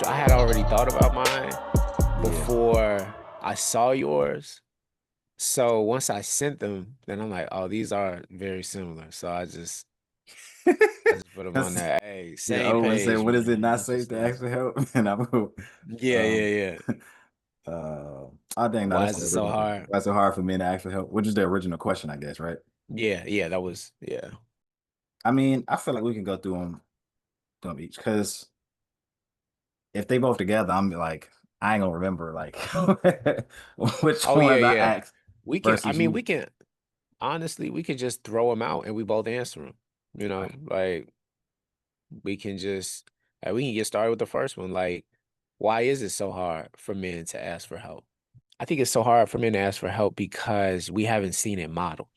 I had already thought about mine Yeah. before I saw yours. So once I sent them, then I'm like, oh, these are very similar. So I just put them on That's, there. Hey, yeah, same I would say, page, what is it man. not That's safe what's to up. ask for help? And I will, Yeah, yeah, um, yeah. I think no, Why that's is the it so original. hard? That's so hard for men to ask for help, which is the original question, I guess, right? Yeah, yeah, that was yeah. I mean, I feel like we can go through them each because if they both together, I'm like, I ain't gonna remember like which Oh yeah, ones I yeah. asked We can. I versus mean, you. we can honestly, we could just throw them out and we both answer them. Right. Like we can just we can get started with the first one. Like, why is it so hard for men to ask for help? I think it's so hard for men to ask for help because we haven't seen it modeled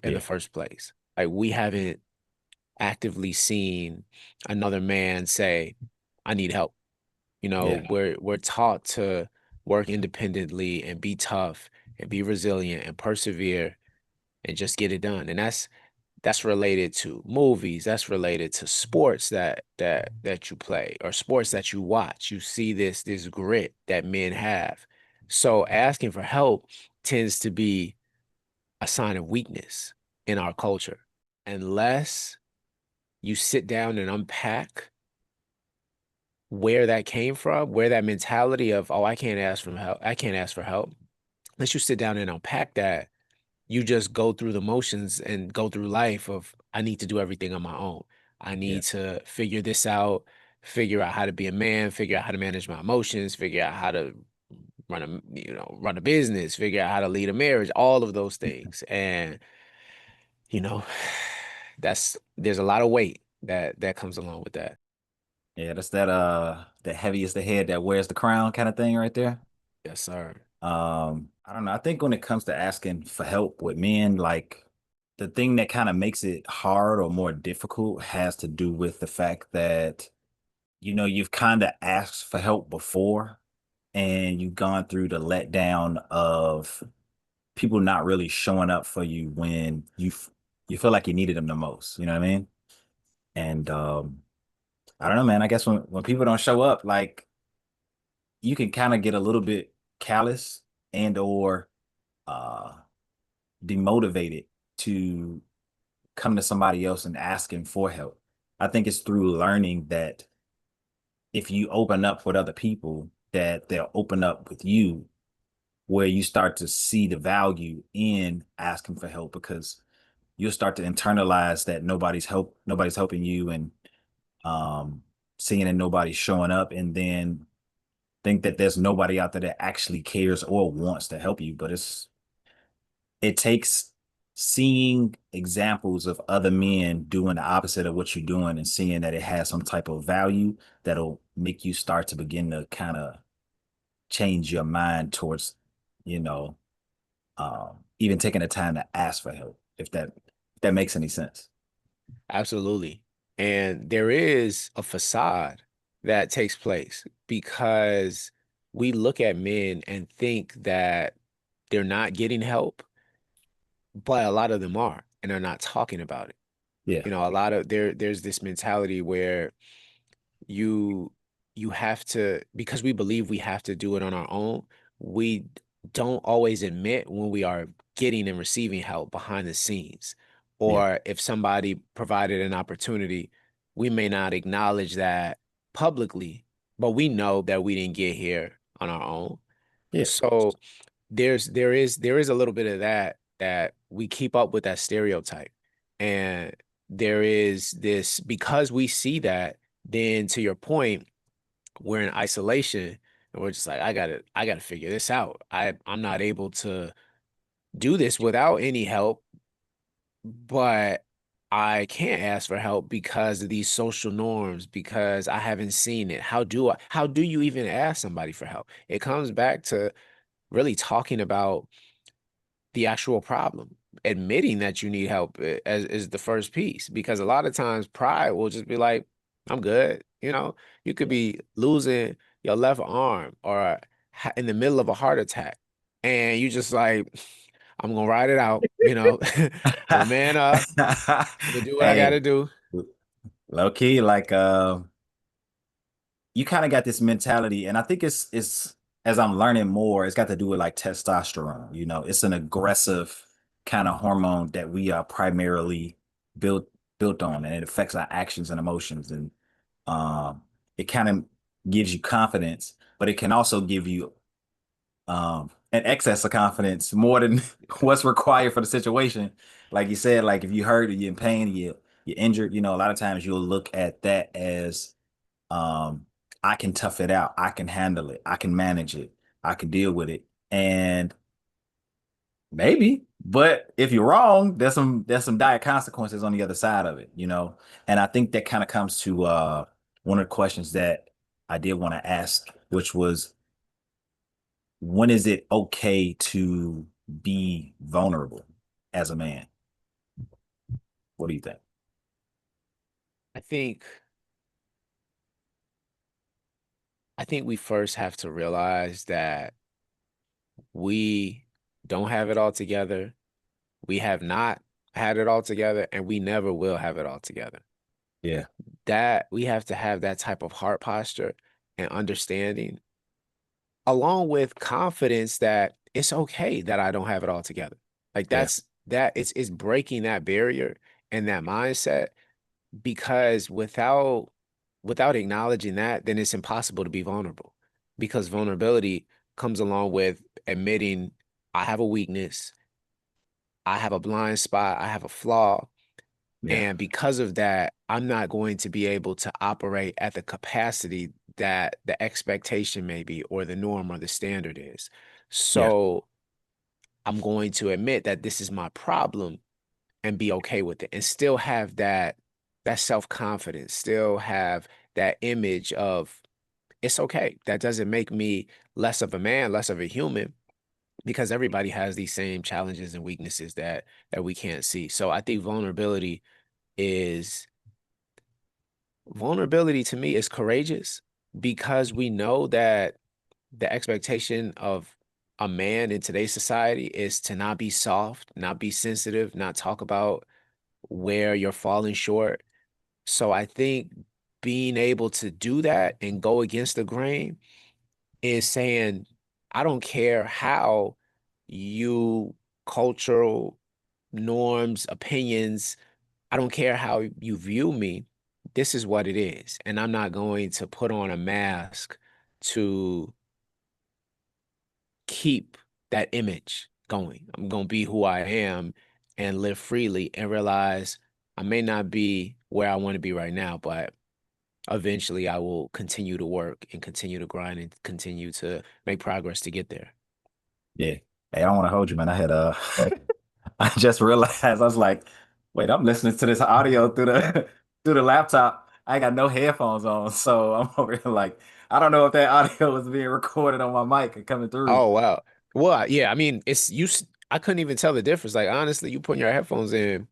in the Yeah. first place. Like we haven't actively seen another man say, "I need help." Yeah. We're taught to work independently and be tough and be resilient and persevere and just get it done. And that's related to movies, that's related to sports that you play or sports that you watch. You see this grit that men have. So asking for help tends to be a sign of weakness in our culture unless you sit down and unpack where that came from, where that mentality of, oh, I can't ask for help. Unless you sit down and unpack that, you just go through the motions and go through life of I need to do everything on my own. I Yeah. need to figure this out, figure out how to be a man, figure out how to manage my emotions, figure out how to run a business, figure out how to lead a marriage, all of those things. And you know, there's a lot of weight that comes along with that. Yeah, that's that the heaviest the head that wears the crown kind of thing right there. Yes, sir. I don't know. I think when it comes to asking for help with men, like the thing that kind of makes it hard or more difficult has to do with the fact that, you've kind of asked for help before and you've gone through the letdown of people not really showing up for you when you feel like you needed them the most. You know what I mean? And I don't know, man. I guess when people don't show up, like you can kind of get a little bit callous and or uh demotivated to come to somebody else and asking for help. I think it's through learning that if you open up with other people, that they'll open up with you, where you start to see the value in asking for help because you'll start to internalize that nobody's helping you, and um seeing that nobody's showing up, and then think that there's nobody out there that actually cares or wants to help you. But it takes seeing examples of other men doing the opposite of what you're doing and seeing that it has some type of value that'll make you start to begin to kind of change your mind towards, you know, even taking the time to ask for help, if that makes any sense. Absolutely. And there is a facade that takes place because we look at men and think that they're not getting help, but a lot of them are, and they're not talking about it. Yeah, A lot of there's this mentality where you you have to because we believe we have to do it on our own. We don't always admit when we are getting and receiving help behind the scenes, yeah, or if somebody provided an opportunity, we may not acknowledge that publicly, but we know that we didn't get here on our own. yeah, So there is a little bit of that we keep up with that stereotype. And there is this because we see that, then to your point, we're in isolation and we're just like, I gotta figure this out. I'm not able to do this without any help, but I can't ask for help because of these social norms, because I haven't seen it. How do you even ask somebody for help? It comes back to really talking about the actual problem. Admitting that you need help as is the first piece, because a lot of times pride will just be like, I'm good. You could be losing your left arm or in the middle of a heart attack, and you just like, I'm gonna ride it out. I'm a man up. I'm gonna do what I Hey, gotta do. low key, like you kind of got this mentality, and I think it's as I'm learning more, it's got to do with like testosterone. You know, it's an aggressive kind of hormone that we are primarily built built on, and it affects our actions and emotions, and um, it kind of gives you confidence, but it can also give you an excess of confidence more than what's required for the situation. Like you said, like if you hurt or you're in pain, you're injured, you know, a lot of times you'll look at that as um I can tough it out, I can handle it, I can manage it, I can deal with it. And maybe, but if you're wrong, there's some dire consequences on the other side of it, you know. And I think that kind of comes to one of the questions that I did want to ask, which was when is it okay to be vulnerable as a man? What do you think? I think I think we first have to realize that we don't have it all together. We have not had it all together, and we never will have it all together. Yeah, That we have to have that type of heart posture and understanding, along with confidence that it's okay that I don't have it all together. Like yeah, that it's breaking that barrier and that mindset, because without acknowledging that, then it's impossible to be vulnerable, because vulnerability comes along with admitting I have a weakness, I have a blind spot, I have a flaw. yeah, And because of that, I'm not going to be able to operate at the capacity that the expectation may be, or the norm or the standard is. yeah, So I'm going to admit that this is my problem and be okay with it, and still have that self-confidence, still have that image of it's okay. That doesn't make me less of a man, less of a human, because everybody has these same challenges and weaknesses that we can't see. So I think is vulnerability to me is courageous, because we know that the expectation of a man in today's society is to not be soft, not be sensitive, not talk about where you're falling short. So I think being able to do that and go against the grain is saying, I don't care how you cultural norms, opinions, I don't care how you view me. This is what it is. And I'm not going to put on a mask to keep that image going. I'm going to be who I am and live freely and realize I may not be where I want to be right now, but eventually I will continue to work and continue to grind and continue to make progress to get there. yeah. Hey, I don't want to hold you, man. I had I just realized I was like, wait, I'm listening to this audio through the through the laptop. I ain't got no headphones on, so I'm over here like, I don't know if that audio was being recorded on my mic and coming through. Oh, wow. Well, yeah, I mean, I couldn't even tell the difference. Like, honestly, you putting your headphones in,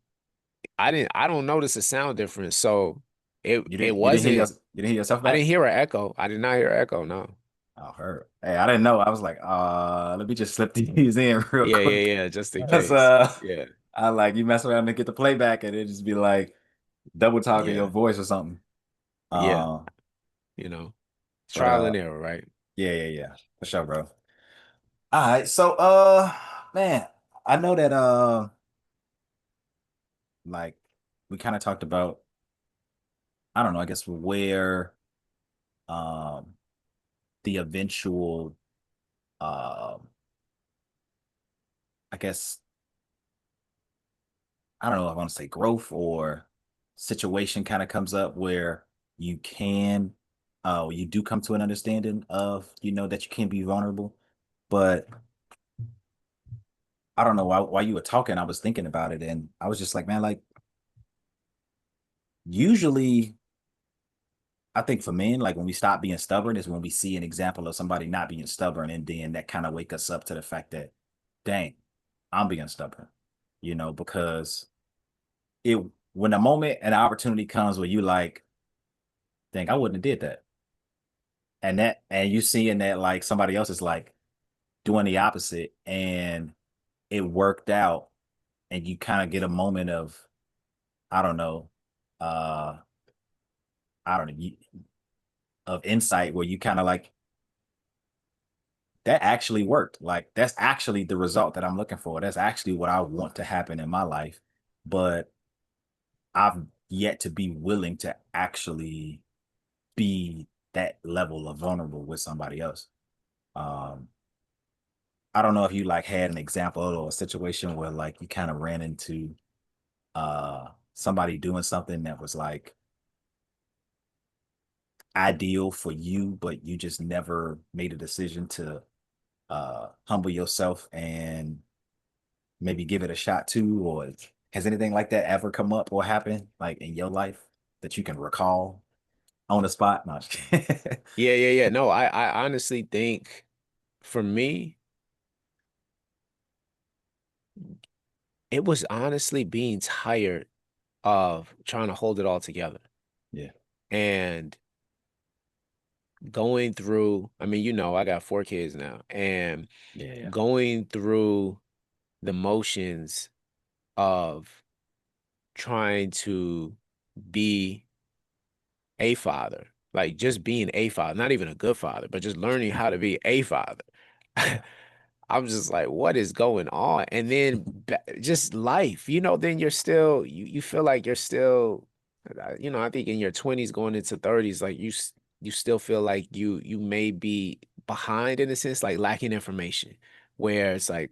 I don't notice a sound difference. So it You didn't hear yourself I didn't back? hear an echo. I did not hear an echo, no. Oh, her. Hey, I didn't know. I was like, let me just slip these in real Yeah, quick. yeah, yeah, just in Because case. Yeah, I like you mess around and get the playback and it just be like double talking your yeah, voice or something. yeah, Uh, you know, but trial and error, right? yeah, yeah, yeah. For sure, bro. All right. So man, I know that like we kind of talked about, I don't know, I guess where um the eventual I guess I don't know if I want to say growth or situation kind of comes up where you can you do come to an understanding of, you know, that you can be vulnerable. But I don't know why while you were talking, I was thinking about it and I was just like, man, like usually I think for men, like when we stop being stubborn is when we see an example of somebody not being stubborn, and then that kind of wake us up to the fact that, dang, I'm being stubborn, you know, because it when a moment and opportunity comes where you like, dang, I wouldn't have did that. And you seeing that like somebody else is like doing the opposite and it worked out, and you kind of get a moment of, I don't know, uh, I don't know, of insight where you kind of like that actually worked. Like that's actually the result that I'm looking for. That's actually what I want to happen in my life. But I've yet to be willing to actually be that level of vulnerable with somebody else. Um, I don't know if you like had an example or a situation where like you kind of ran into somebody doing something that was like ideal for you, but you just never made a decision to humble yourself and maybe give it a shot too, or has anything like that ever come up or happened like in your life that you can recall on the spot? No, Yeah, yeah, yeah. No, I honestly think for me, it was honestly being tired of trying to hold it all together yeah, and going through, I mean, I got 4 kids now, and yeah, yeah, going through the motions of trying to be a father, like just being a father, not even a good father, but just learning how to be a father. yeah, I'm just like, what is going on? And then just life, then you're still, you feel like you're still, I think in your 20s going into 30s, like you still feel like you may be behind in a sense, like lacking information, where it's like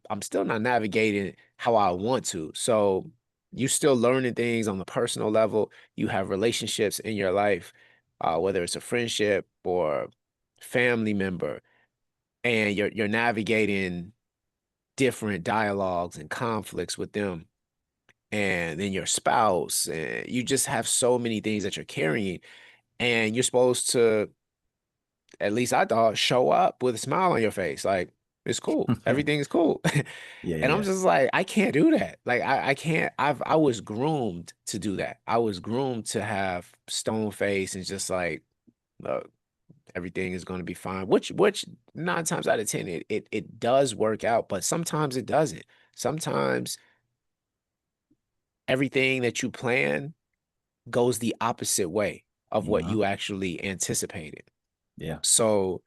I'm still not navigating how I want to. So you still learning things on the personal level. You have relationships in your life, whether it's a friendship or family member, and you're navigating different dialogues and conflicts with them. And then your spouse, and you just have so many things that you're carrying, and you're supposed to, at least I thought, show up with a smile on your face. Like, it's cool. Everything is cool. yeah, And I'm yeah, just like, I can't do that. Like, I can't, I was groomed to do that. I was groomed to have stone face and just like, look, everything is going to be fine. Which 9 times out of 10, it does work out, but sometimes it doesn't. Sometimes everything that you plan goes the opposite way of what hmm you actually anticipated. yeah, So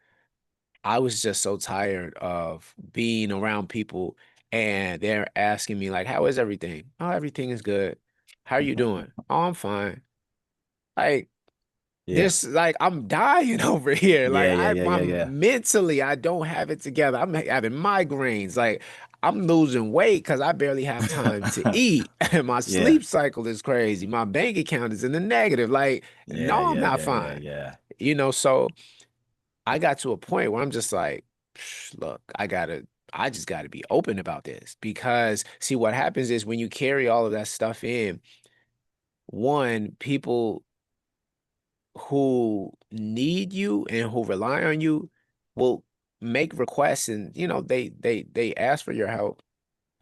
I was just so tired of being around people and they're asking me like, "How is everything?" "Oh, everything is good." "How are you doing?" "Oh, I'm fine." Like yeah, this, like I'm dying over here. Like yeah, yeah, yeah, yeah, yeah, I'm mentally, I don't have it together. I'm having migraines. Like I'm losing weight because I barely have time to eat. And my yeah, sleep cycle is crazy. My bank account is in the negative. Like, yeah, no, I'm yeah, not yeah, yeah, fine. yeah, So I got to a point where I'm just like, look, I just gotta be open about this because see what happens is when you carry all of that stuff in, one, people who need you and who rely on you will make requests and they ask for your help,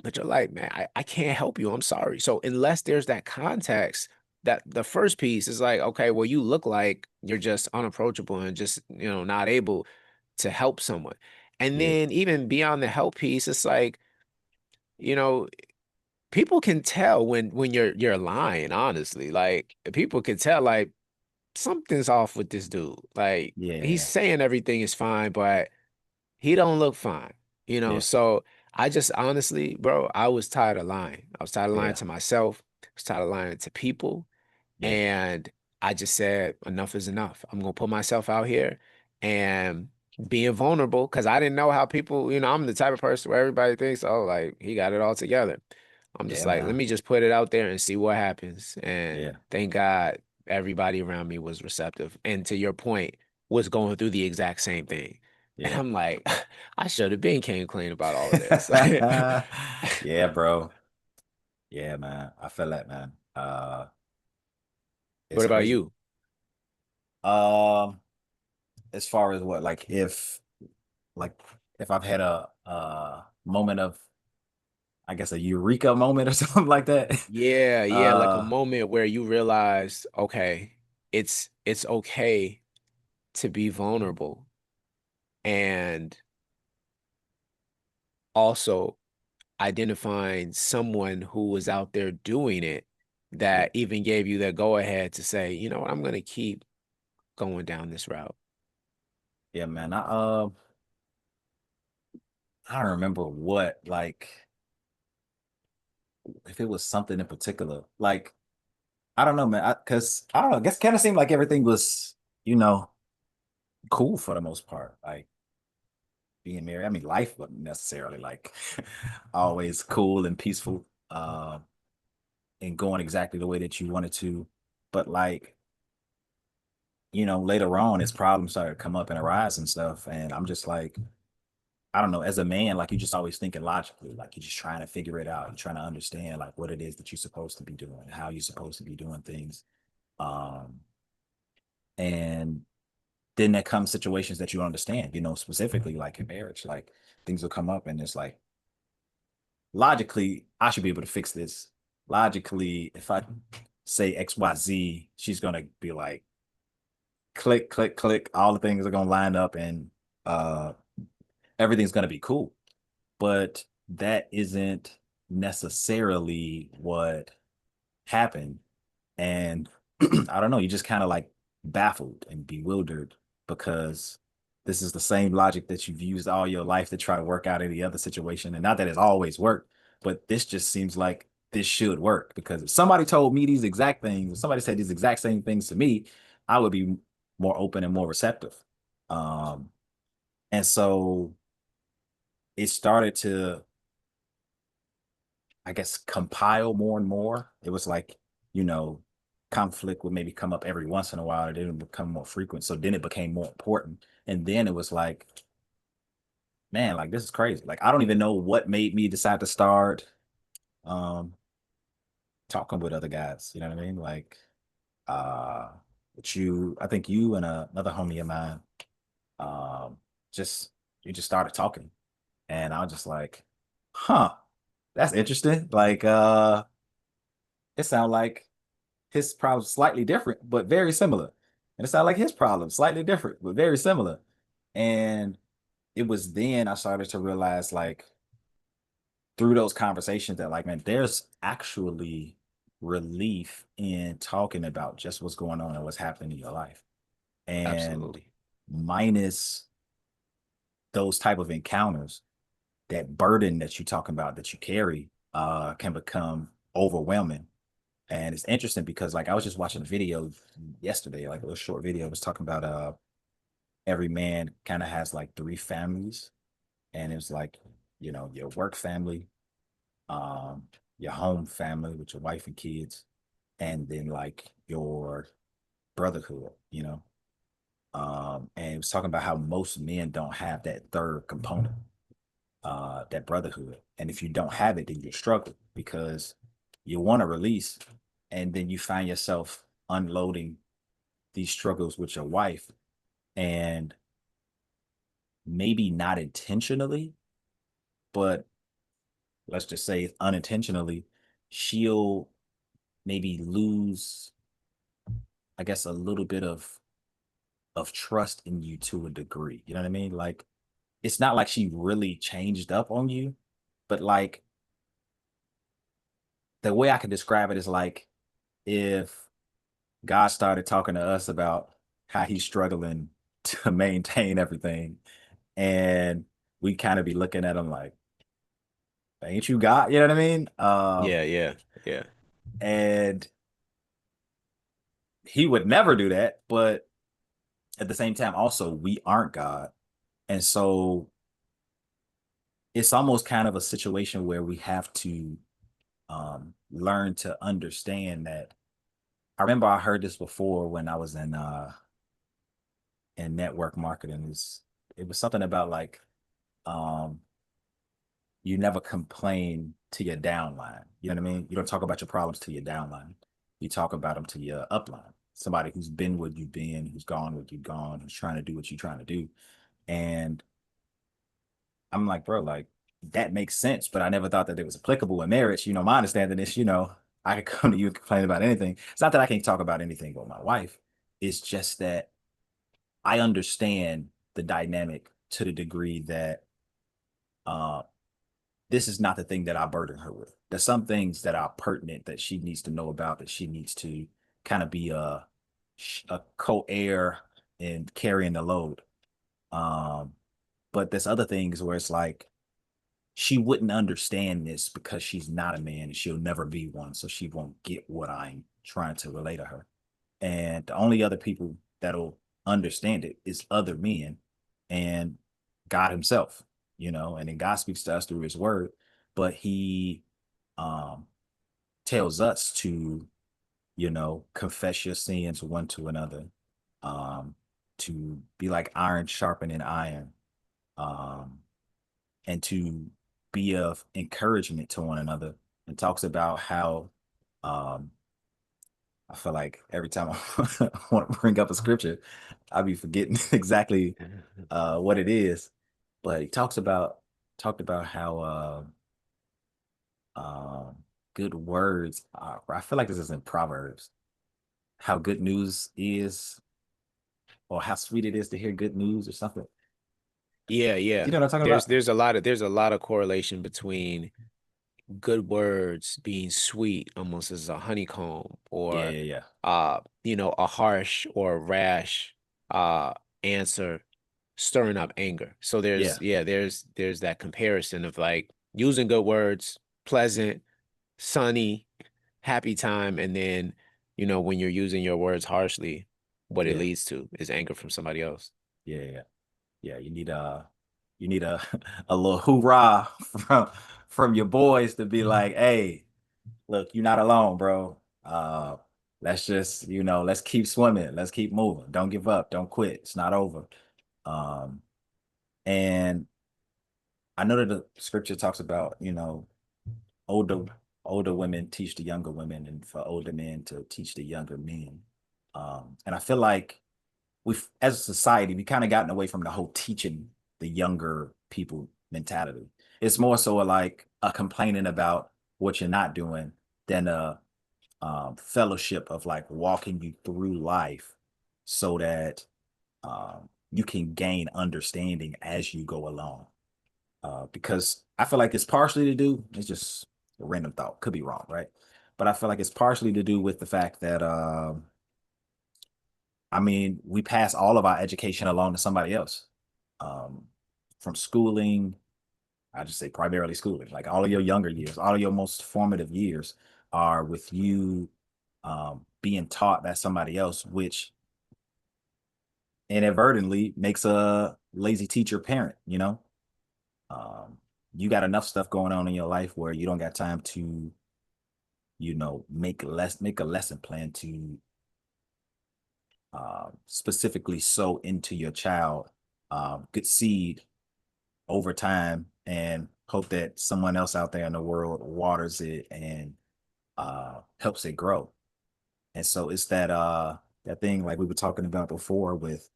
but you're like, man, I can't help you. I'm sorry. So unless there's that context, that the first piece is like, okay, well, you look like you're just unapproachable and just, not able to help someone. And yeah, then even beyond the help piece, it's like, you know, people can tell when you're lying, honestly. Like people can tell like something's off with this dude. Like he's yeah, saying everything is fine, but he don't look fine. yeah, So I just honestly, bro, I was tired of lying. I was tired of lying yeah, to myself. I was tired of lying to people. yeah, And I just said, enough is enough. I'm gonna put myself out here and being vulnerable because I didn't know how people, I'm the type of person where everybody thinks, oh, like he got it all together. I'm just yeah, like, let man, me just put it out there and see what happens. And yeah, thank God everybody around me was receptive. And to your point, was going through the exact same thing. And yeah. I'm like, I should have been came clean about all of this. Yeah, bro. Yeah, man. I feel that, man. What It's about crazy. you? Um, as far as what, like if I've had a moment of, I guess, a eureka moment or something like that. Yeah, yeah, like a Uh, moment where you realize, okay, it's okay to be vulnerable and also identifying someone who was out there doing it yeah, that even gave you the go ahead to say, you know what, I'm gonna keep going down this route. Yeah, man. I don't remember what, like, if it was something in particular. Like, I don't know, man. Cause I don't know, I guess kind of seemed like everything was, you know, cool for the most part. Like being married. I mean, life wasn't necessarily like always cool and peaceful, and going exactly the way that you wanted to. But like, later on as problems started to come up and arise and stuff. And I'm just like, I don't know, as a man, like you're just always thinking logically, like you're just trying to figure it out. You're trying to understand like what it is that you're supposed to be doing, how you're supposed to be doing things. Um, and then there comes situations that you understand, specifically like in marriage, like things will come up and it's like logically, I should be able to fix this. Logically, if I say XYZ, she's gonna be like, click, click, click, all the things are gonna line up and uh everything's gonna be cool. But that isn't necessarily what happened. And I don't know, you just kind of like baffled and bewildered because this is the same logic that you've used all your life to try to work out any other situation. And not that it's always worked, but this just seems like this should work because if somebody told me these exact things, if somebody said these exact same things to me, I would be more open and more receptive. Um, and so it started to, I guess, compile more and more. It was like, you know, conflict would maybe come up every once in a while, and then it would become more frequent. So then it became more important. And then it was like, man, like this is crazy. Like I don't even know what made me decide to start um talking with other guys. You know what I mean? Like uh but I think you and another homie of mine, um, just you just started talking. And I was just like, huh, that's interesting. Like it sounded like his problems slightly different, but very similar. And it sounded like his problems slightly different, but very similar. And it was then I started to realize, like, through those conversations that, like, man, there's actually relief in talking about just what's going on and what's happening in your life. And Absolutely. minus those type of encounters, that burden that you're talking about that you carry can become overwhelming. And it's interesting because like I was just watching a video yesterday, like a little short video. It was talking about every man kind of has like three families. And it's like, your work family, um, your home family with your wife and kids, and then like your brotherhood, and it was talking about how most men don't have that third component, that brotherhood. And if you don't have it, then you struggle because you want to release, and then you find yourself unloading these struggles with your wife, and maybe not intentionally, but let's just say unintentionally, she'll maybe lose, I guess, a little bit of trust in you to a degree. You know what I mean? Like it's not like she really changed up on you, but like the way I can describe it is like if God started talking to us about how he's struggling to maintain everything, and we kind of be looking at him like, ain't you God? You know what I mean? Yeah, yeah, yeah. And he would never do that, but at the same time, also we aren't God. And so it's almost kind of a situation where we have to learn to understand that. I remember I heard this before when I was in network marketing. It was something about like um you never complain to your downline. You know what I mean? You don't talk about your problems to your downline. You talk about them to your upline. Somebody who's been where you've been, who's gone where you've gone, who's trying to do what you're trying to do. And I'm like, bro, like that makes sense, but I never thought that it was applicable in marriage. My understanding is, I could come to you and complain about anything. It's not that I can't talk about anything with my wife. It's just that I understand the dynamic to the degree that uh, this is not the thing that I burden her with. There's some things that are pertinent that she needs to know about, that she needs to kind of be a co-heir and carrying the load. Um, but there's other things where it's like she wouldn't understand this because she's not a man and she'll never be one, so she won't get what I'm trying to relay to her. And the only other people that'll understand it is other men and God Himself, and then God speaks to us through His word, but He um tells us to, confess your sins one to another, um, to be like iron sharpening iron, um, and to be of encouragement to one another. And talks about how um, I feel like every time I want to bring up a scripture, I'll be forgetting exactly what it is. But he talked about how good words are. I feel like this is in Proverbs. How good news is, or how sweet it is to hear good news, or something. Yeah, You yeah. know what I'm talking There's about? there's a lot of there's a lot of correlation between good words being sweet, almost as a honeycomb, Yeah, or yeah, yeah, a harsh or rash answer stirring up anger. So yeah, there's that comparison of like using good words, pleasant, sunny, happy time, and then, when you're using your words harshly, what it yeah, leads to is anger from somebody else. yeah, yeah. Yeah, you need a a little hoorah from your boys to be like, hey, look, you're not alone, bro. Let's just, let's keep swimming, let's keep moving. Don't give up, don't quit. It's not over. Um, and I know that the scripture talks about, older older women teach the younger women, and for older men to teach the younger men. And I feel like we've, as a society, we kind of gotten away from the whole teaching the younger people mentality. It's more so like a complaining about what you're not doing than a fellowship of like walking you through life so that you can gain understanding as you go along. Because I feel like it's partially to do, it's just a random thought, could be wrong, right? But I feel like it's partially to do with the fact that, I mean, we pass all of our education along to somebody else. Um, from schooling, I just say primarily schooling, like all of your younger years, all of your most formative years are with you being taught by somebody else, which inadvertently makes a lazy teacher parent, Um, you got enough stuff going on in your life where you don't got time to, make a lesson plan to specifically sow into your child good seed over time, and hope that someone else out there in the world waters it and helps it grow. And so it's that thing like we were talking about before with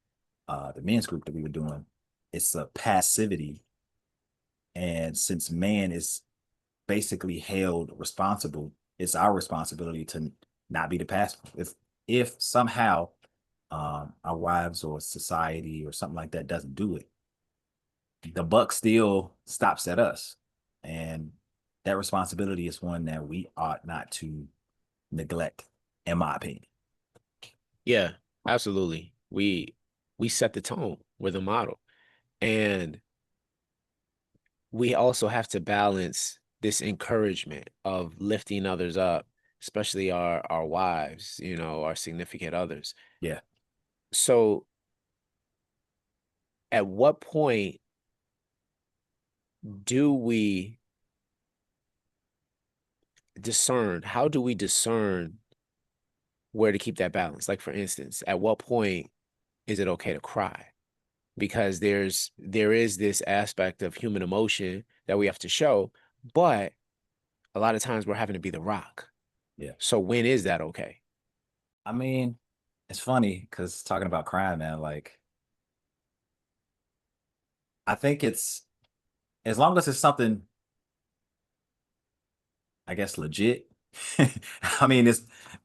the men's group that we were doing. It's a passivity, and since man is basically held responsible, it's our responsibility to not be the passive. If somehow our wives or society or something like that doesn't do it, the buck still stops at us. And that responsibility is one that we ought not to neglect, in my opinion. Yeah, absolutely. We set the tone. We're the model. And we also have to balance this encouragement of lifting others up, especially our wives, our significant others. Yeah. So at what point do we discern? How do we discern where to keep that balance? Like, for instance, at what point is it okay to cry? Because there is this aspect of human emotion that we have to show, but a lot of times we're having to be the rock. Yeah. So when is that okay? I mean, it's funny because talking about crime, man, like I think it's, as long as it's something, I guess, legit. I mean,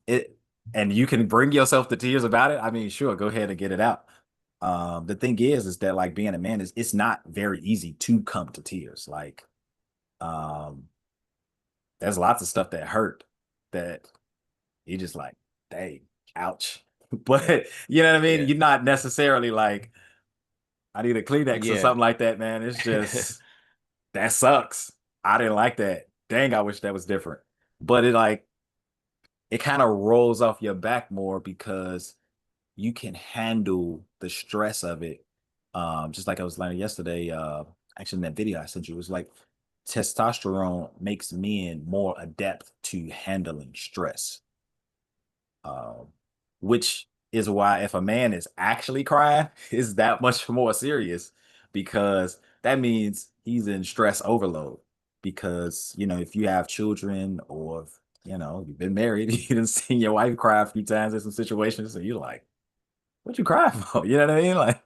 it, and you can bring yourself to tears about it. I mean, sure, go ahead and get it out. The thing is that like being a man is, it's not very easy to come to tears. Like, um, there's lots of stuff that hurt that you just like, dang, ouch. But you know what I mean? Yeah. You're not necessarily like, I need a Kleenex or Yeah. something like that, man. It's just that sucks. I didn't like that. Dang, I wish that was different. But it kind of rolls off your back more because you can handle the stress of it. Just like I was learning yesterday, actually in that video I sent you, it was like testosterone makes men more adept to handling stress. Um, which is why if a man is actually crying, is that much more serious because that means he's in stress overload. Because, if you have children or, you've been married, you done seen your wife cry a few times in some situations, and you're like, what you crying for? You know what I mean? Like,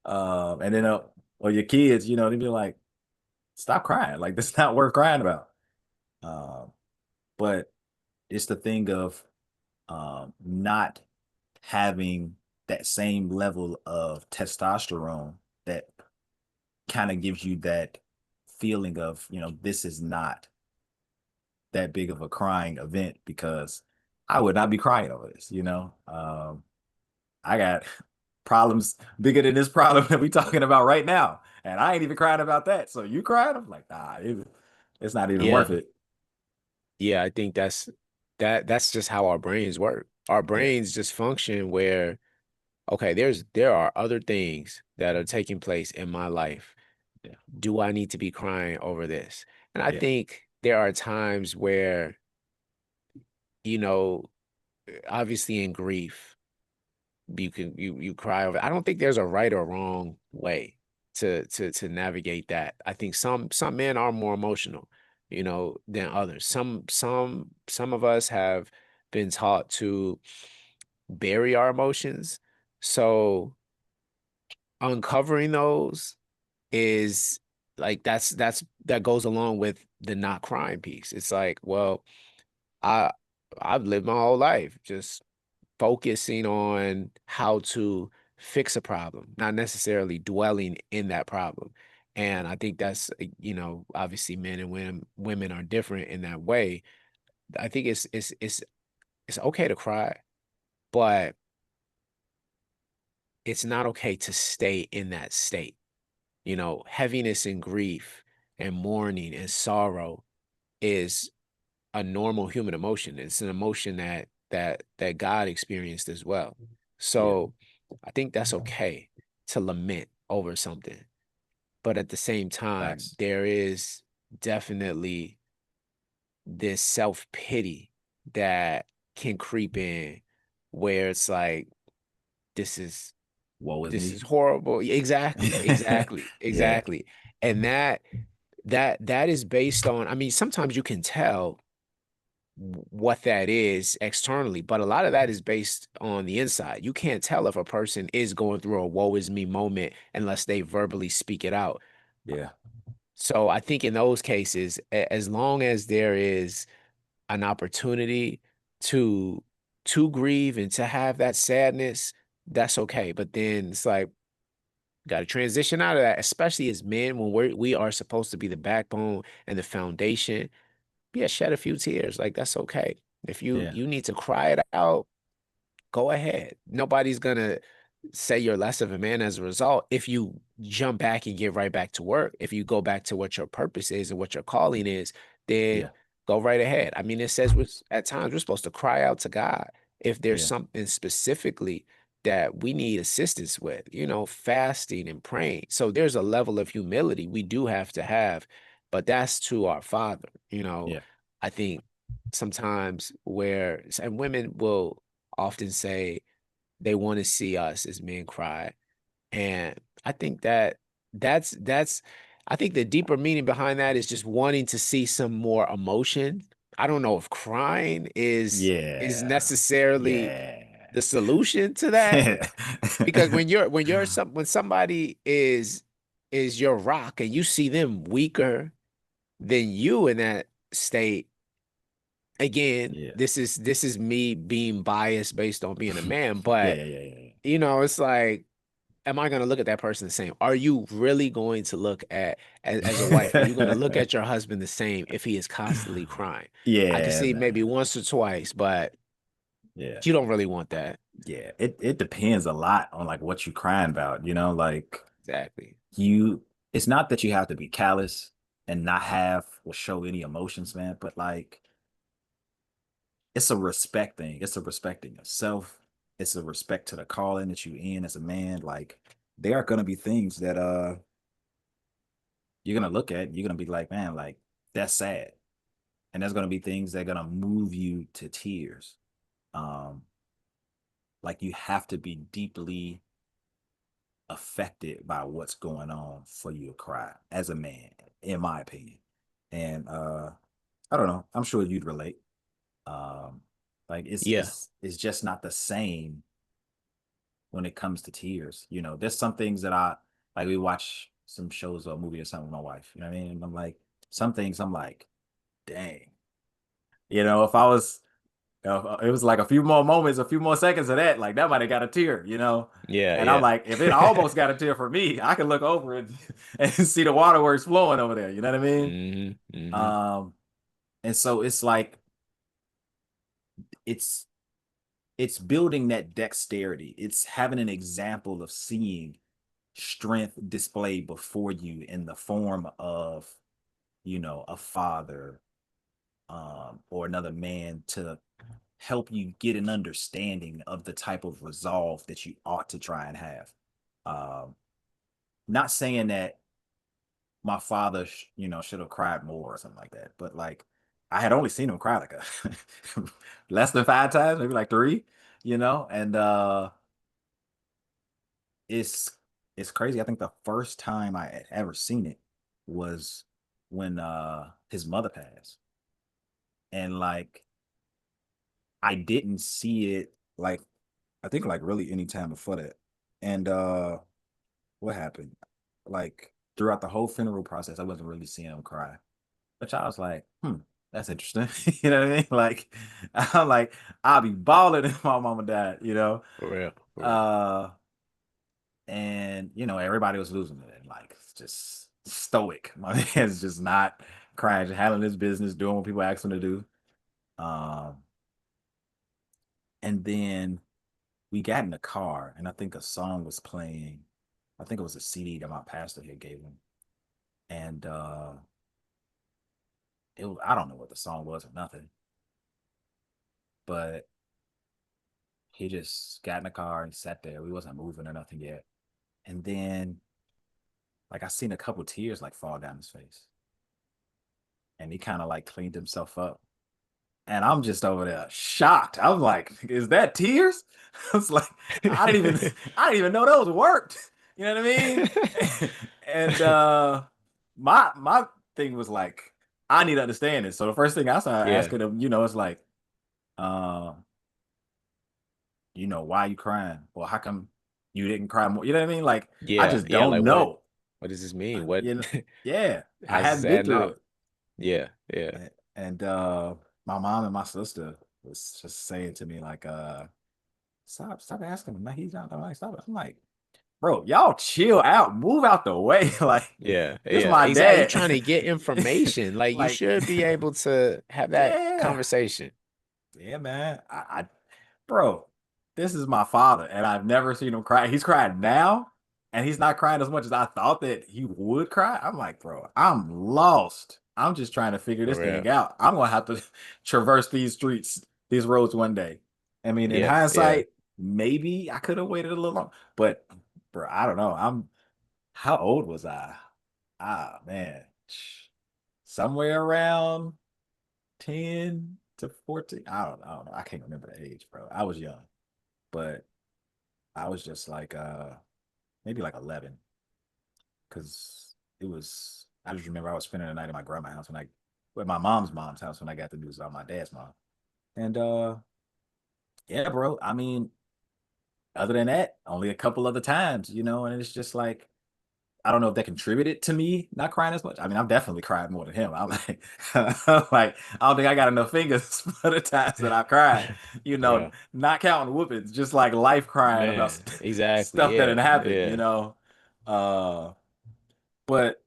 and then, or your kids, they be like, stop crying. Like, that's not worth crying about. Um, but it's the thing of not having that same level of testosterone that kind of gives you that feeling of, this is not that big of a crying event because I would not be crying over this. I got problems bigger than this problem that we talking about right now. And I ain't even crying about that. So you crying? I'm like, nah, it's not even Yeah. worth it. Yeah, I think that's just how our brains work. Our Yeah. brains just function where, okay, there are other things that are taking place in my life. Yeah. Do I need to be crying over this? And I Yeah. think there are times where, you know, obviously in grief, you cry over. I don't think there's a right or wrong way to navigate that. I think some men are more emotional, than others. Some of us have been taught to bury our emotions. So uncovering those is like that goes along with the not crying piece. It's like, well, I I've lived my whole life just focusing on how to fix a problem, not necessarily dwelling in that problem. And I think that's, obviously men and women are different in that way. I think it's okay to cry, but it's not okay to stay in that state. Heaviness and grief and mourning and sorrow is a normal human emotion. It's an emotion that God experienced as well. Yeah. So I think that's okay to lament over something. But at the same time, Facts. there is definitely this self-pity that can creep in where it's like, this is Woe is this is me. horrible. Exactly, exactly, Yeah. exactly. And that is based on, I mean, sometimes you can tell what that is externally, but a lot of that is based on the inside. You can't tell if a person is going through a woe is me moment unless they verbally speak it out. Yeah. So I think in those cases, as long as there is an opportunity to to grieve and to have that sadness, that's okay. But then it's like, got to transition out of that, especially as men when we are supposed to be the backbone and the foundation. Yeah, shed a few tears. Like, that's okay. If you Yeah. you need to cry it out, go ahead. Nobody's gonna say you're less of a man as a result if you jump back and get right back to work. If you go back to what your purpose is and what your calling is, then Yeah. go right ahead. I mean, it says at times we're supposed to cry out to God if there's Yeah. something specifically that we need assistance with, fasting and praying. So there's a level of humility we do have to have, but that's to our Father. Yeah. I think sometimes and women will often say they want to see us as men cry. And I think that's I think the deeper meaning behind that is just wanting to see some more emotion. I don't know if crying is Yeah. necessarily Yeah. the solution to that, because when somebody is your rock and you see them weaker than you in that state. Again, Yeah. this is me being biased based on being a man, Yeah. but Yeah. Yeah. Yeah. it's like, am I going to look at that person the same? Are you really going to look at, as a wife, are you going to look Yeah. at your husband the same if he is constantly crying? I can Yeah, see maybe man. once or twice, but Yeah. You don't really want that. Yeah. It depends a lot on like what you're crying about, like Exactly. you it's not that you have to be callous and not have or show any emotions, man, but like it's a respect thing. It's a respecting yourself. It's a respect to the calling that you in as a man. Like there are gonna be things that you're gonna look at, you're gonna be like, man, like that's sad. And there's gonna be things that are gonna move you to tears. Um, like you have to be deeply affected by what's going on for you to cry as a man, in my opinion. And I don't know, I'm sure you'd relate. Um, like Yeah. it's just not the same when it comes to tears. There's some things that I like. We watch some shows or a movie or something with my wife. You know what I mean? And I'm like, some things I'm like, dang. If I was, it was like a few more moments, a few more seconds of that, like that might have got a tear. Yeah, And I'm yeah. like, if it almost got a tear for me, I can look over and see the waterworks flowing over there. You know what I mean? Hmm. Hmm. Um, and so it's like it's it's building that dexterity. It's having an example of seeing strength displayed before you in the form of, a father, or another man to help you get an understanding of the type of resolve that you ought to try and have. Um, Not saying that my father, should have cried more or something like that, but like I had only seen him cry like a less than 5 times, maybe like three, and it's it's crazy. I think the first time I had ever seen it was when his mother passed. And like I didn't see it like I think like really any time before that. And what happened? Like throughout the whole funeral process, I wasn't really seeing him cry. Which I was like, that's interesting. You know what I mean? Like I'm like, I'll be balling if my mama died. For real. For real. Uh and everybody was losing it and like just stoic. My man's just not crying, just handling his business, doing what people ask him to do. um and then we got in the car and I think a song was playing. I think it was a CD that my pastor here gave him. And I don't know what the song was or nothing, but he just got in the car and sat there. We wasn't moving or nothing yet. And then like I seen a couple tears like fall down his face, and he kind of like cleaned himself up. And I'm just over there shocked. I was like, is that tears? I was like, I didn't even know those worked. You know what I mean? And my thing was like, I need understanding. So the first thing I started Yeah. asking him, it's like, uh, why are you crying? Well, how come you didn't cry more? You know what I mean? Like, I Yeah. just Yeah. don't Like know. what does this mean? What You know, yeah, I how's this hadn't been adding through up? it. Yeah. Yeah. And my mom and my sister was just saying to me like, stop asking him. Like, he's not like stop. I'm like, bro, y'all chill out, move out the way. Like, Yeah. this Yeah. my Exactly. You dad. trying to get information. Like you Like, should be able to have that yeah, conversation. yeah, man. Bro, this is my father, and I've never seen him cry. He's crying now, and he's not crying as much as I thought that he would cry. I'm like, bro, I'm lost. I'm just trying to figure For this real. thing out. I'm gonna have to traverse these streets, these roads one day. I mean, in Yeah. Yeah. hindsight, maybe I could have waited a little long, but bro, I don't know. How old was I? Ah, man, somewhere around 10 to 14. I don't know. I can't remember the age, bro. I was young, but I was just like maybe like 11, because I just remember I was spending the night at my grandma's house when I with my mom's house when I got the news about my dad's mom. And yeah, bro. I mean, other than that, only a couple other times, and it's just like I don't know if that contributed to me not crying as much. I mean, I've definitely cried more than him. I'm like, like I don't think I got enough fingers for the times that I cried. For real. Not counting whoopings, just like life crying about Man. Exactly. stuff that had Yeah. happened. Yeah. Uh, but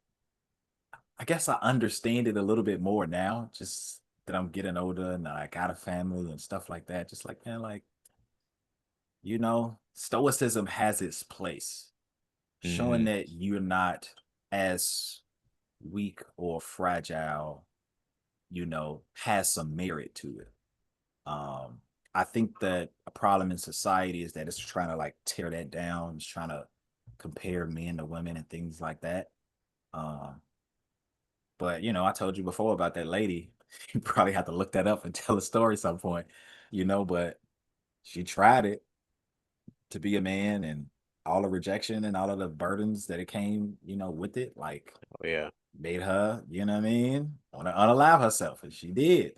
I guess I understand it a little bit more now. Just that I'm getting older and I got a family and stuff like that. Just like, man, like, stoicism has its place, showing Hmm. that you're not as weak or fragile, has some merit to it. Um, I think that a problem in society is that it's trying to like tear that down. It's trying to compare men to women and things like that. Um, but I told you before about that lady. You probably have to look that up and tell a story some point, but she tried it to be a man and all the rejection and all of the burdens that it came, with it, like Oh, yeah. made her, you know what I mean, want to unalive herself. And she did.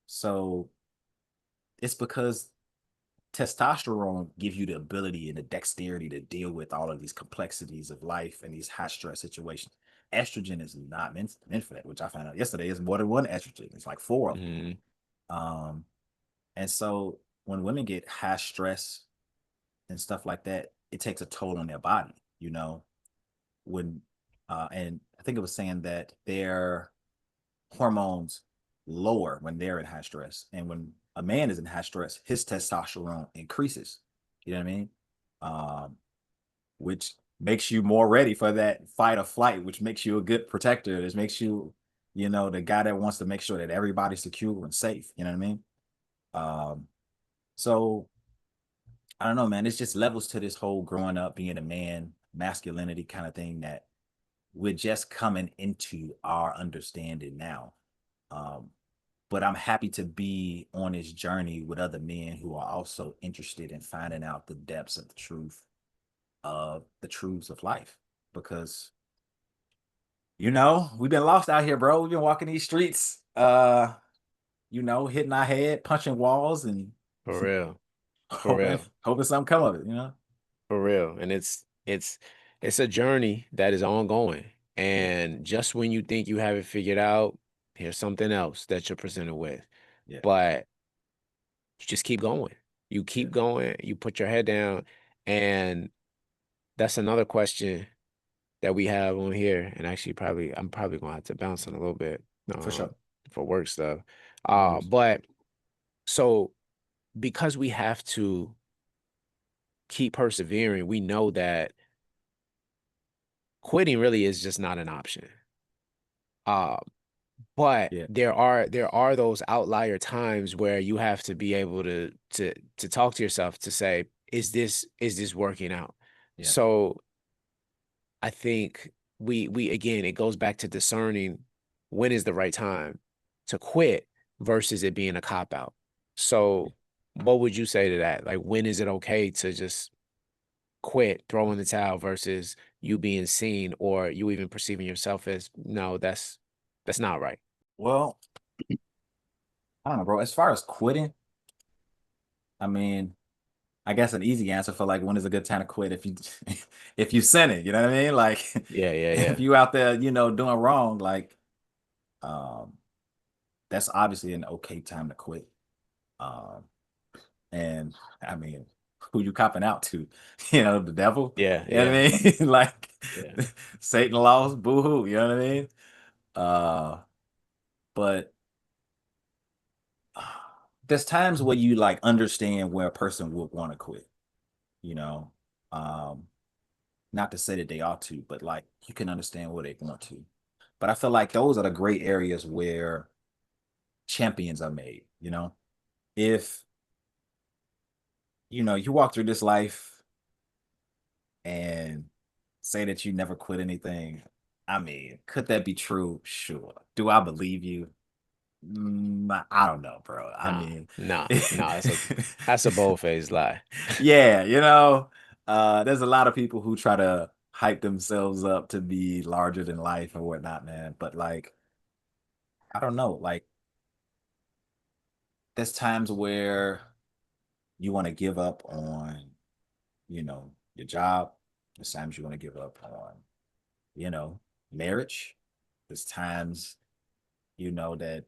So it's because testosterone gives you the ability and the dexterity to deal with all of these complexities of life and these high stress situations. Estrogen is not meant for that, which I found out yesterday is more than one estrogen. It's like four of them. Hmm. Um, and so when women get high stress and stuff like that, it takes a toll on their body, when and I think it was saying that their hormones lower when they're in high stress. And when a man is in high stress, his testosterone increases. You know what I mean? Um, which makes you more ready for that fight or flight, which makes you a good protector. This makes you, the guy that wants to make sure that everybody's secure and safe. You know what I mean? Um, so I don't know, man. It's just levels to this whole growing up, being a man, masculinity kind of thing that we're just coming into our understanding now. Um, but I'm happy to be on this journey with other men who are also interested in finding out the depths of the truths of life. Because, we've been lost out here, bro. We've been walking these streets, hitting our head, punching walls, and For real. For hoping real. hoping something come of it. For real. And it's a journey that is ongoing. Yeah, And just when you think you have it figured out, here's something else that you're presented with. yeah, But you just keep going. You yeah, keep going, you put your head down, and that's another question that we have on here. And actually I'm probably gonna have to bounce on a little bit for sure. for work stuff. No worries. But so because we have to keep persevering, we know that quitting really is just not an option. Uh, but Yeah, there are those outlier times where you have to be able to talk to yourself to say, is this working out? yeah. So I think we again, it goes back to discerning when is the right time to quit versus it being a cop out. So what would you say to that? Like, when is it okay to just quit, throw in the towel versus you being seen or you even perceiving yourself as, no, that's not right. Well, I don't know, bro. As far as quitting, I mean, I guess an easy answer for like when is a good time to quit if you if you sinning, you know what I mean? Like Yeah, yeah, if yeah. you out there, doing wrong, like um that's obviously an okay time to quit. Um and I mean, who you copping out to? The devil. Yeah, You know what yeah, I mean? Like yeah, Satan lost, boo-hoo, you know what I mean? Uh but there's times where you like understand where a person would want to quit, you know. Um Not to say that they ought to, but like you can understand where they want to. But I feel like those are the great areas where champions are made, If, you walk through this life and say that you never quit anything, I mean, could that be true? Sure. Do I believe you? I don't know, bro. I nah, mean, nah, that's a bold-faced lie. yeah, there's a lot of people who try to hype themselves up to be larger than life and whatnot, man. But like, I don't know. Like, there's times where you want to give up on, your job. There's times you want to give up on, you know, marriage. There's times, that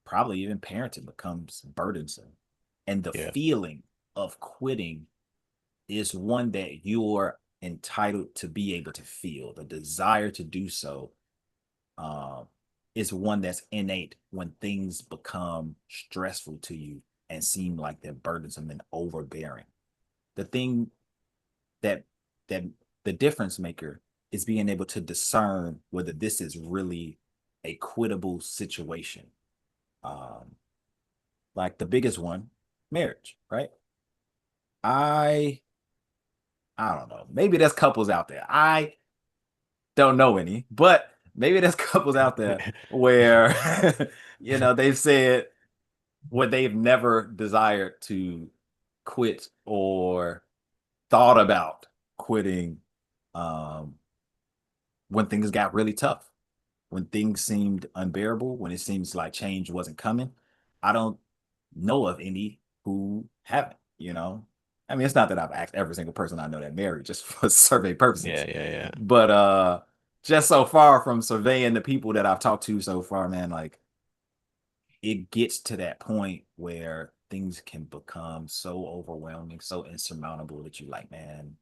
probably even parenting becomes burdensome. And the Yeah, feeling of quitting is one that you're entitled to be able to feel. The desire to do so um, is one that's innate when things become stressful to you and seem like they're burdensome and overbearing. The thing that that the difference maker is being able to discern whether this is really a quittable situation. Um, like the biggest one, marriage, right? I I don't know. Maybe there's couples out there. I don't know any, but maybe there's couples out there where they've said what they've never desired to quit or thought about quitting um, when things got really tough, when things seemed unbearable, when it seems like change wasn't coming. I don't know of any who haven't, you know. I mean, it's not that I've asked every single person I know that married just for survey purposes, Yeah, yeah, yeah. but just so far from surveying the people that I've talked to so far, man, like it gets to that point where things can become so overwhelming, so insurmountable that you like, man,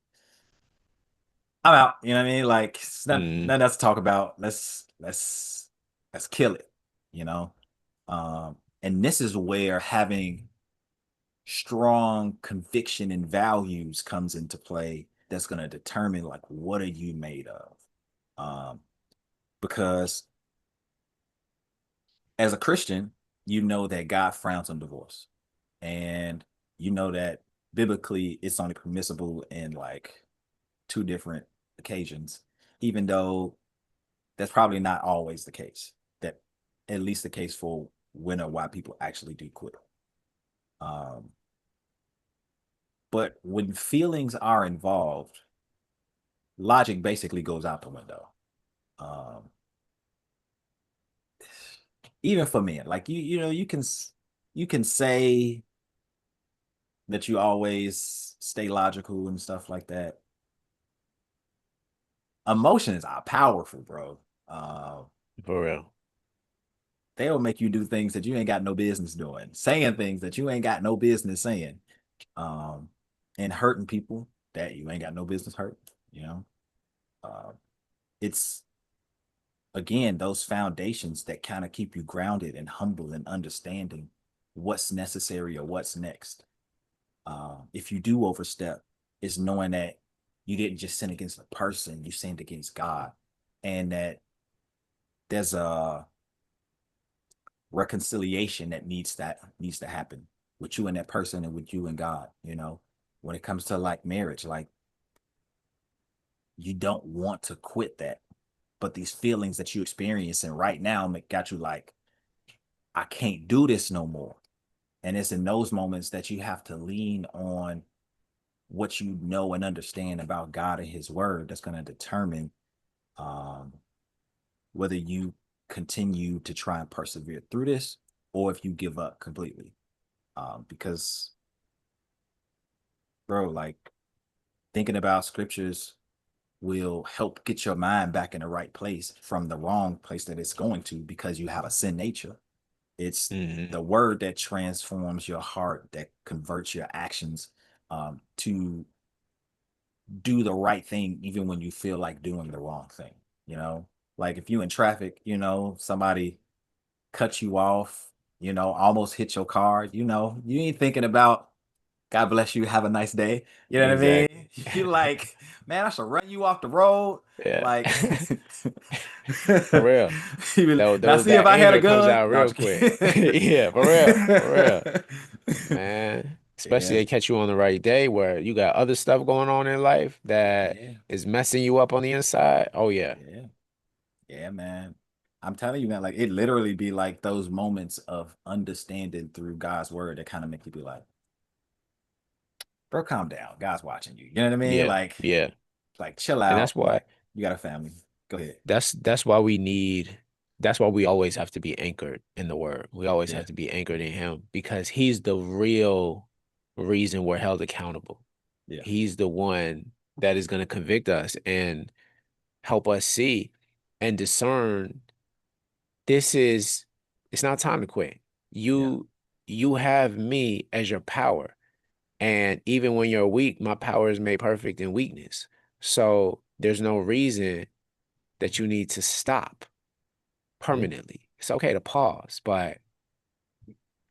I'm out. You know what I mean? Like it's not Mm, nothing else to talk about. Let's kill it. You know? And this is where having strong conviction and values comes into play that's gonna determine like what are you made of. Um, because as a Christian, you know that God frowns on divorce. And you know that biblically it's only permissible in like two different occasions, even though that's probably not always the case. That at least the case for when or why people actually do quit. Um, but when feelings are involved, logic basically goes out the window. Um, even for men, like you can say that you always stay logical and stuff like that. Emotions are powerful, bro. Uh, for real. they'll make you do things that you ain't got no business doing, saying things that you ain't got no business saying, um, and hurting people that you ain't got no business hurting. You know, uh, it's again those foundations that kind of keep you grounded and humble and understanding what's necessary or what's next. If you do overstep, is knowing that you didn't just sin against a person, you sinned against God, and that there's a reconciliation that needs to happen with you and that person and with you and God, when it comes to like marriage, like you don't want to quit that, but these feelings that you experiencing right now got you like, I can't do this no more. And it's in those moments that you have to lean on what you know and understand about God and his word that's going to determine um, whether you continue to try and persevere through this or if you give up completely. Because, bro, like thinking about scriptures will help get your mind back in the right place from the wrong place that it's going to because you have a sin nature. It's Hmm. the word that transforms your heart, that converts your actions to do the right thing, even when you feel like doing the wrong thing. You know, like if you in traffic, somebody cut you off, almost hit your car, you ain't thinking about God bless you. Have a nice day. You know what I Exactly. mean? You like, man, I should run you off the road. Yeah. Like, For real. now Those see if that I had a anger comes gun. out No, I'm real just quick. kidding. Yeah, for real. For real. Man. Especially Yeah, they catch you on the right day where you got other stuff going on in life that yeah, is messing you up on the inside. Oh yeah. yeah, yeah, man. I'm telling you, man, like it literally be like those moments of understanding through God's word that kind of make you be bro, calm down. God's watching you. You know what I mean? Yeah. Yeah. Like chill And out. that's why You got a family. Go ahead. that's why we need that's why we always have to be anchored in the word. We always Yeah, have to be anchored in him because he's the real reason we're held accountable. yeah, He's the one that is going to convict us and help us see and discern this is it's not time to quit. yeah. You have me as your power. And even when you're weak, my power is made perfect in weakness. So there's no reason that you need to stop Yeah. permanently. it's okay to pause, but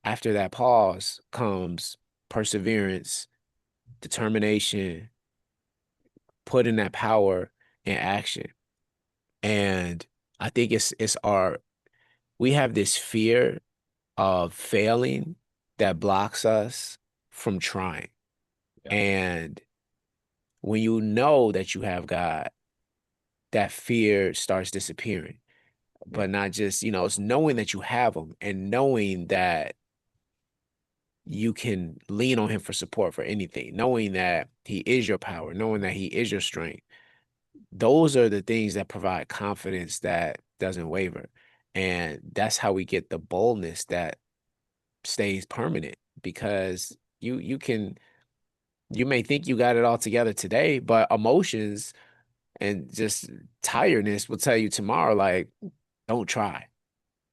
after that pause comes perseverance, determination, putting that power in action. And I think it's our we have this fear of failing that blocks us from trying. Yeah. And when you know that you have God, that fear starts disappearing. Yeah. But not just, it's knowing that you have him and knowing that you can lean on him for support for anything, knowing that he is your power, knowing that he is your strength. Those are the things that provide confidence that doesn't waver. And that's how we get the boldness that stays permanent because you may think you got it all together today, but emotions and just tiredness will tell you tomorrow, like, don't try,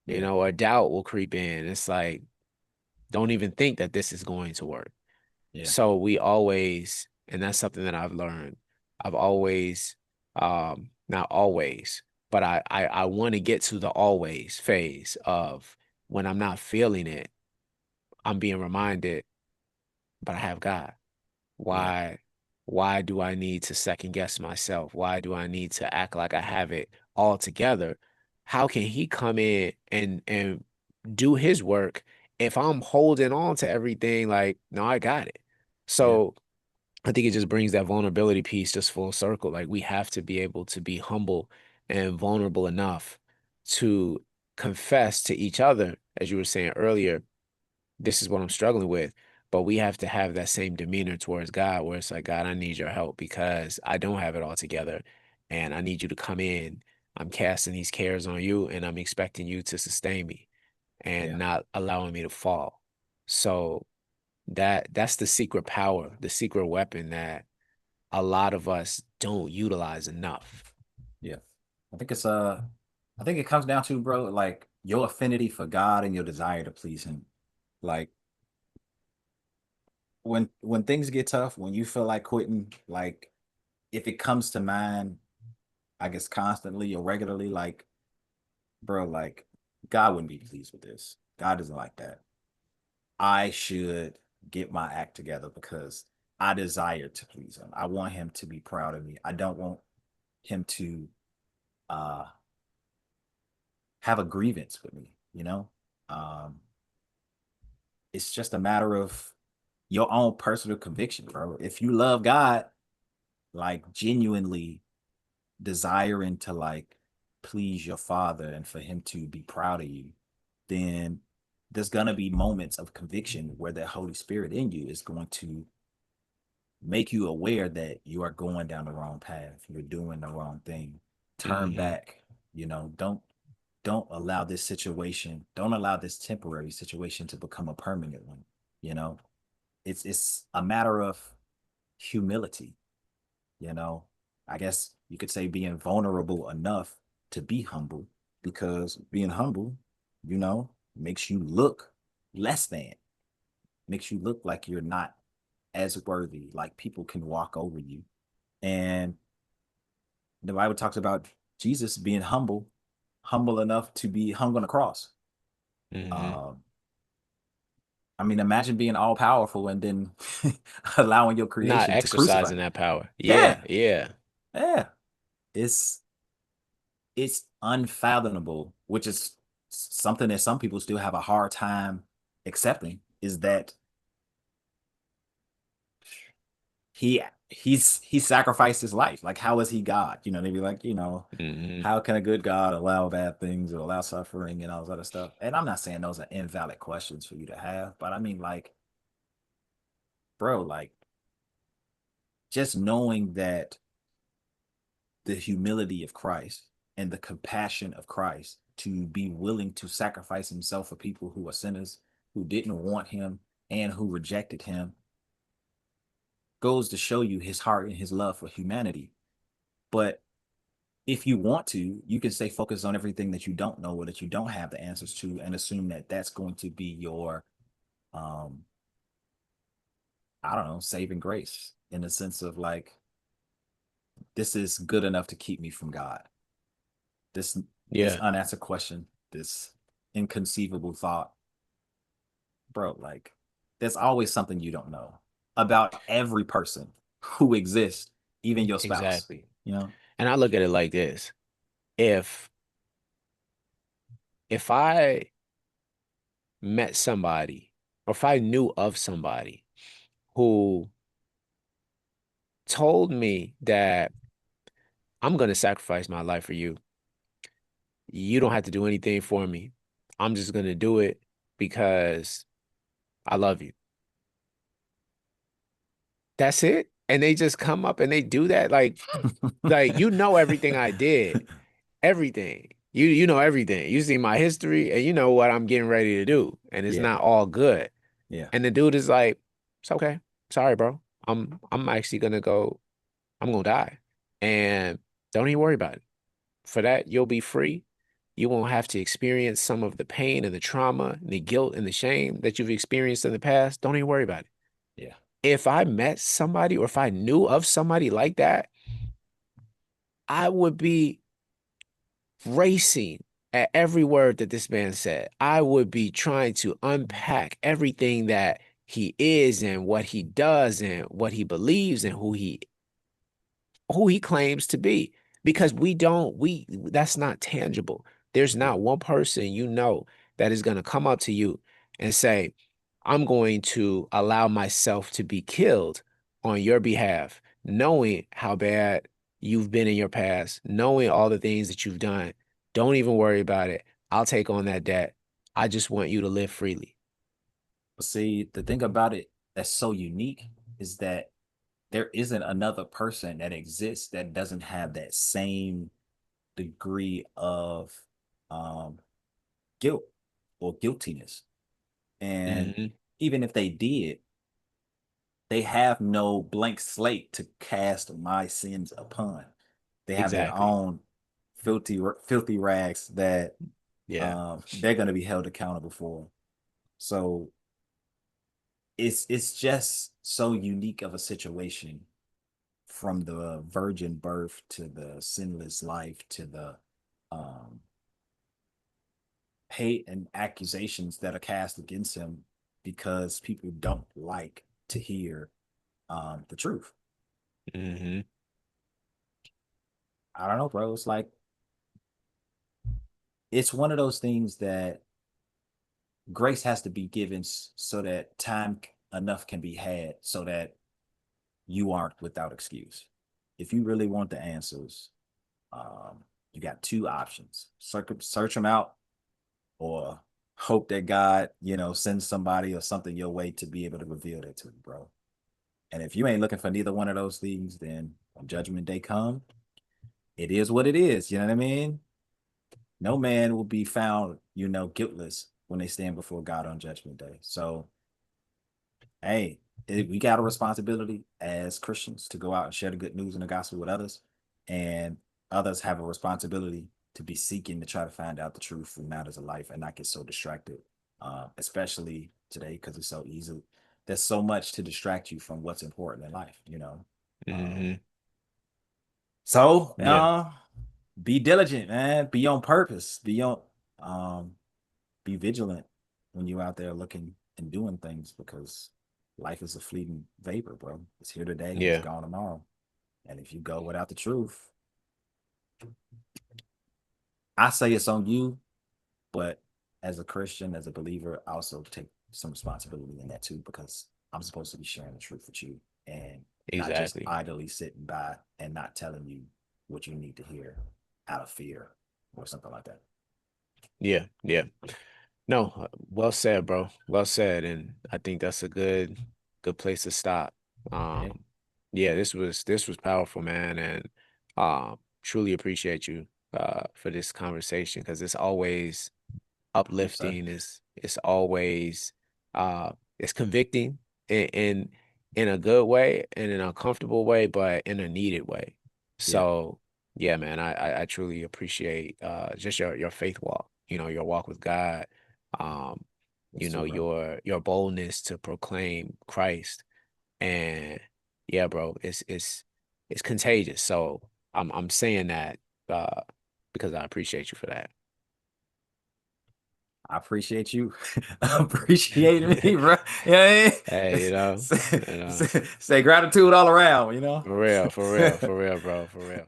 Yeah. or doubt will creep in. It's like, don't even think that this is going to work. Yeah. So we always, and that's something that I've learned. I've always, not always, but I want to get to the always phase of when I'm not feeling it, I'm being reminded, but I have God. Yeah. Why, why do I need to second guess myself? Why do I need to act like I have it all together? How can he come in and do his work if I'm holding on to everything like, no, I got it. Yeah. So I think it just brings that vulnerability piece just full circle. Like we have to be able to be humble and vulnerable enough to confess to each other, as you were saying earlier, this is what I'm struggling with. But we have to have that same demeanor towards God, where it's like, God, I need your help because I don't have it all together. And I need you to come in. I'm casting these cares on you, and I'm expecting you to sustain me and Yeah. not allowing me to fall. So that's the secret power, the secret weapon that a lot of us don't utilize enough. Yeah. I think it's I think it comes down to, bro, like your affinity for God and your desire to please him. Like when things get tough, when you feel like quitting, like if it comes to mind, I guess constantly or regularly, like, bro, like God wouldn't be pleased with this. God doesn't like that. I should get my act together because I desire to please him. I want him to be proud of me. I don't want him to uh have a grievance with me, you know? Um it's just a matter of your own personal conviction, bro. If you love God, like genuinely desiring to like please your father and for him to be proud of you, then there's going to be moments of conviction where the Holy Spirit in you is going to make you aware that you are going down the wrong path. You're doing the wrong thing. Turn Hmm. back, don't allow this situation, don't allow this temporary situation to become a permanent one, you know? It's a matter of humility, you know. I guess you could say being vulnerable enough to be humble, because being humble, makes you look less than, makes you look like you're not as worthy, like people can walk over you. And the Bible talks about Jesus being humble, humble enough to be hung on a cross. Hmm. um I mean, imagine being all powerful and then allowing your Not creation to crucify exercising you. that power. Yeah, Yeah, yeah. yeah. It's it's unfathomable, which is something that some people still have a hard time accepting, is that he sacrificed his life. Like, how is he God? They'd be like, Hmm. how can a good God allow bad things or allow suffering and all this other stuff? And I'm not saying those are invalid questions for you to have, but I mean, like, bro, like, just knowing that the humility of Christ and the compassion of Christ to be willing to sacrifice himself for people who are sinners, who didn't want him, and who rejected him, goes to show you his heart and his love for humanity. But if you want to, you can stay focused on everything that you don't know or that you don't have the answers to, and assume that that's going to be your, um, I don't know, saving grace, in the sense of like, this is good enough to keep me from God. This Yeah. unanswered question, this inconceivable thought, bro, like there's always something you don't know about every person who exists, even your spouse, Exactly. you know? And I look at it like this. If if I met somebody or if I knew of somebody who told me that I'm going to sacrifice my life for you, you don't have to do anything for me. I'm just going to do it because I love you. That's it. And they just come up and they do that. Like you know everything I did. Everything. You know everything. You see my history and you know what I'm getting ready to do. And it's Yeah, not all good. yeah. And the dude is like, it's okay. Sorry, bro. I'm actually gonna go, I'm gonna die. And don't even worry about it. For that, you'll be free. You won't have to experience some of the pain and the trauma and the guilt and the shame that you've experienced in the past. Don't even worry about it. Yeah. If I met somebody or if I knew of somebody like that, I would be racing at every word that this man said. I would be trying to unpack everything that he is and what he does and what he believes and who he claims to be because we that's not tangible. There's Yeah. not one person you know that is going to come up to you and say, I'm going to allow myself to be killed on your behalf, knowing how bad you've been in your past, knowing all the things that you've done. Don't even worry about it. I'll take on that debt. I just want you to live freely. But see, the thing about it that's so unique is that there isn't another person that exists that doesn't have that same degree of um, guilt or guiltiness. And Hmm. even if they did, they have no blank slate to cast my sins upon. They have their Exactly. own filthy rags that Yeah. they're going to be held accountable for. So it's just so unique of a situation, from the virgin birth to the sinless life to the um, hate and accusations that are cast against him because people don't like to hear the truth. Hmm. I don't know, bro. It's like it's one of those things that grace has to be given so that time enough can be had so that you aren't without excuse. If you really want the answers, you got two options: search them out, or hope that God, sends somebody or something your way to be able to reveal that to you, bro. And if you ain't looking for neither one of those things, then when judgment day come, it is what it is. You know what I mean? No man will be found, guiltless when they stand before God on judgment day. So, hey, we got a responsibility as Christians to go out and share the good news and the gospel with others. And others have a responsibility to be seeking to try to find out the truth and matters of life and not get so distracted, especially today, because it's so easy. There's so much to distract you from what's important in life. Um, Hmm. so, Yeah. be diligent, man. Be on purpose. Um, be vigilant when you're out there looking and doing things, because life is a fleeting vapor, bro. It's here today and it's Yeah. gone tomorrow. And if you go without the truth, I say it's on you, but as a Christian, as a believer, I also take some responsibility in that too, because I'm supposed to be sharing the truth with you and not just Exactly. idly sitting by and not telling you what you need to hear out of fear or something like that. Yeah. Yeah. No, well said, bro. Well said. And I think that's a good place to stop. Yeah, Yeah, this was powerful, man. And truly appreciate you for this conversation because it's always yes, sir. uplifting, it's always it's convicting in a good way and in a comfortable way, but in a needed way. Yeah, So yeah, man, I truly appreciate just your faith walk, your walk with God, um, yes, too, bro. your boldness to proclaim Christ. And yeah, bro, it's contagious. So I'm saying that uh because I appreciate you for that. I appreciate you appreciating me, bro. Yeah, Hey, say, you know, say gratitude all around, you know. for real, bro, for real.